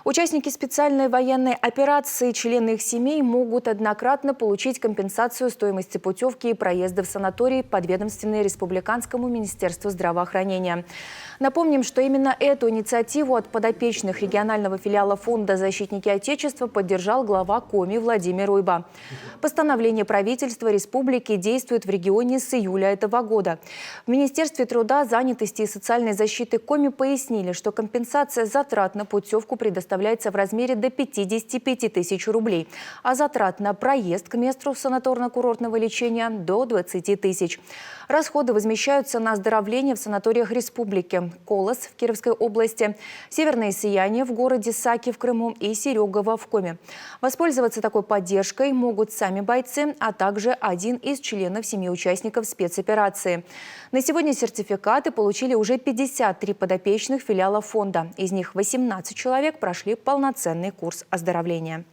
Участники специальной военной операции, члены их семей могут однократно получить компенсацию стоимости путевки и проезда в санаторий, подведомственный Республиканскому министерству здравоохранения. Напомним, что именно эту инициативу от подопечных регионального филиала фонда «Защитники Отечества» поддержал глава Коми Владимир Уйба. Постановление правительства республики действует в регионе с июля этого года. В Министерстве труда, занятости и социальной защиты Коми пояснили, что компенсация затрат на путевку предоставляется в размере до 55 тысяч рублей, а затрат на проезд к месту санаторно-курортного лечения – до 20 тысяч. Расходы возмещаются на оздоровление в санаториях республики: Колос в Кировской области, Северное Сияние в городе Саки в Крыму и Серегово в Коми. Воспользоваться такой поддержкой могут сами бойцы, а также один из членов семьи участников спецоперации. На сегодня сертификаты получили уже 53 подопечных филиала фонда. Из них 18 человек прошли полноценный курс оздоровления.